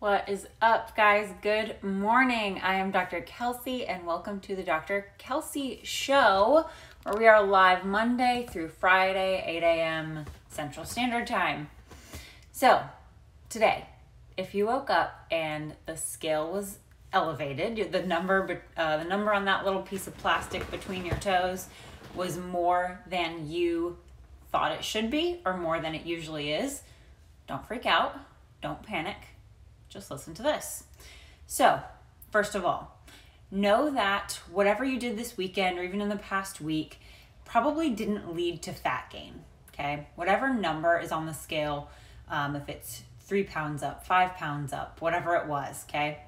What is up, guys? Good morning. I am Dr. Kelsey, and welcome to the Dr. Kelsey Show, where we are live Monday through Friday, 8 a.m. Central Standard Time. So, today, if you woke up and the scale was elevated, the number on that little piece of plastic between your toes was more than you thought it should be, or more than it usually is, don't freak out. Don't panic. Just listen to this. So, first of all, know that whatever you did this weekend or even in the past week probably didn't lead to fat gain, okay? Whatever number is on the scale, if it's 3 pounds up, 5 pounds up, whatever it was, okay?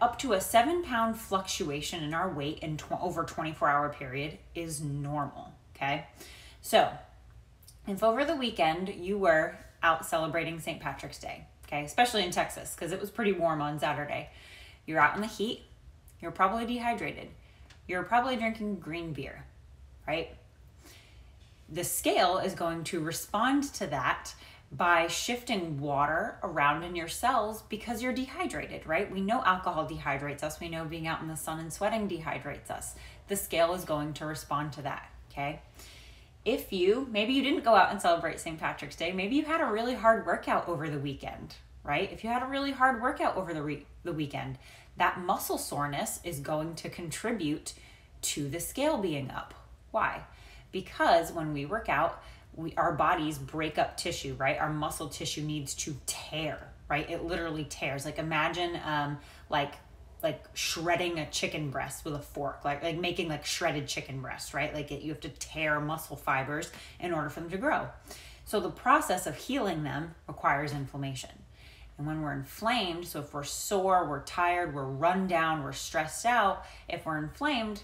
Up to a 7-pound fluctuation in our weight in over 24-hour period is normal, okay? So, if over the weekend you were out celebrating St. Patrick's Day, okay, especially in Texas, because it was pretty warm on Saturday. You're out in the heat. You're probably dehydrated. You're probably drinking green beer, right? The scale is going to respond to that by shifting water around in your cells because you're dehydrated, right? We know alcohol dehydrates us. We know being out in the sun and sweating dehydrates us. The scale is going to respond to that, okay? Maybe you didn't go out and celebrate St. Patrick's Day, maybe you had a really hard workout over the weekend, right? If you had a really hard workout over the weekend, that muscle soreness is going to contribute to the scale being up. Why? Because when we work out, our bodies break up tissue, right? Our muscle tissue needs to tear, right? It literally tears. Like imagine like shredding a chicken breast with a fork, like making like shredded chicken breast, right? You have to tear muscle fibers in order for them to grow. So the process of healing them requires inflammation. And when we're inflamed, so if we're sore, we're tired, we're run down, we're stressed out, if we're inflamed,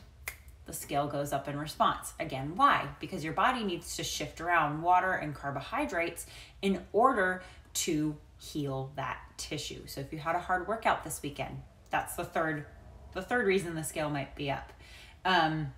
the scale goes up in response. Again, why? Because your body needs to shift around water and carbohydrates in order to heal that tissue. So if you had a hard workout this weekend, that's the third reason the scale might be up. And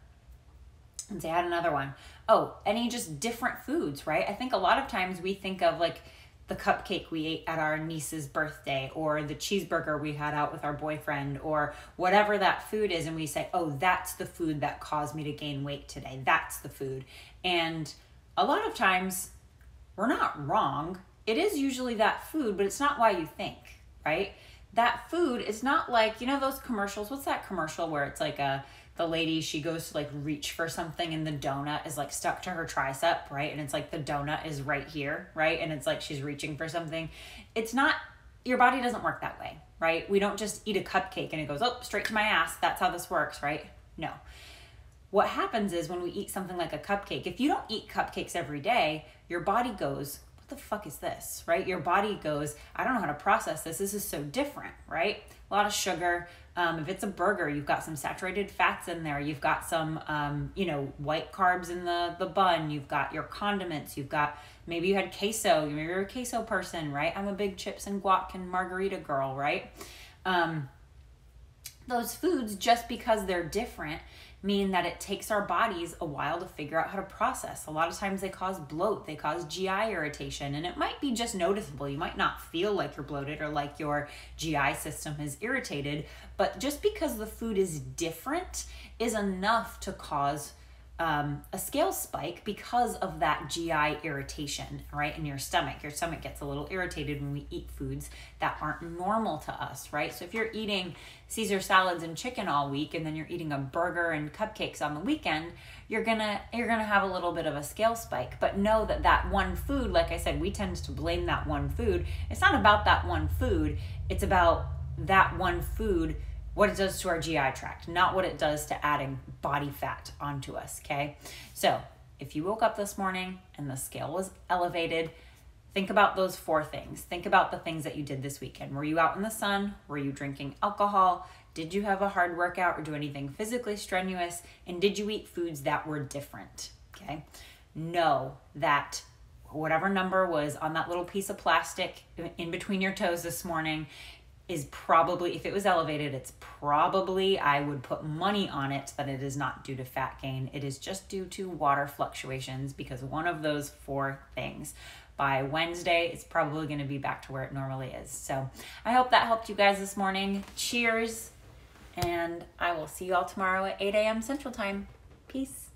say I had another one. Oh, any just different foods, right? I think a lot of times we think of like the cupcake we ate at our niece's birthday, or the cheeseburger we had out with our boyfriend, or whatever that food is, and we say, oh, that's the food that caused me to gain weight today. That's the food. And a lot of times we're not wrong. It is usually that food, but it's not why you think, right? That food is not like, you know those commercials? What's that commercial where it's like the lady, she goes to like reach for something and the donut is like stuck to her tricep, right? And it's like the donut is right here, right? And it's like she's reaching for something. It's not, your body doesn't work that way, right? We don't just eat a cupcake and it goes, oh, straight to my ass. That's how this works, right? No. What happens is when we eat something like a cupcake, if you don't eat cupcakes every day, your body goes, the fuck is this, right? Your body goes, I don't know how to process this. This is so different, right? A lot of sugar. If it's a burger, you've got some saturated fats in there. You've got some, white carbs in the bun. You've got your condiments. You've got, maybe you had queso. Maybe you're a queso person, right? I'm a big chips and guac and margarita girl, right? Those foods, just because they're different, mean that it takes our bodies a while to figure out how to process. A lot of times they cause bloat, they cause GI irritation, and it might be just noticeable. You might not feel like you're bloated or like your GI system is irritated, but just because the food is different is enough to cause a scale spike because of that GI irritation, right, in your stomach. Your stomach gets a little irritated when we eat foods that aren't normal to us, right? So if you're eating Caesar salads and chicken all week and then you're eating a burger and cupcakes on the weekend, you're gonna have a little bit of a scale spike. But know that that one food, like I said, we tend to blame that one food. It's not about that one food. It's about that one food, what it does to our GI tract, not what it does to adding body fat onto us, okay? So if you woke up this morning and the scale was elevated, think about those 4 things. Think about the things that you did this weekend. Were you out in the sun? Were you drinking alcohol? Did you have a hard workout or do anything physically strenuous? And did you eat foods that were different, okay? Know that whatever number was on that little piece of plastic in between your toes this morning is probably, if it was elevated, it's probably, I would put money on it that it is not due to fat gain. It is just due to water fluctuations because one of those 4 things. by Wednesday, it's probably going to be back to where it normally is. So I hope that helped you guys this morning. Cheers. And I will see you all tomorrow at 8 a.m. Central Time. Peace.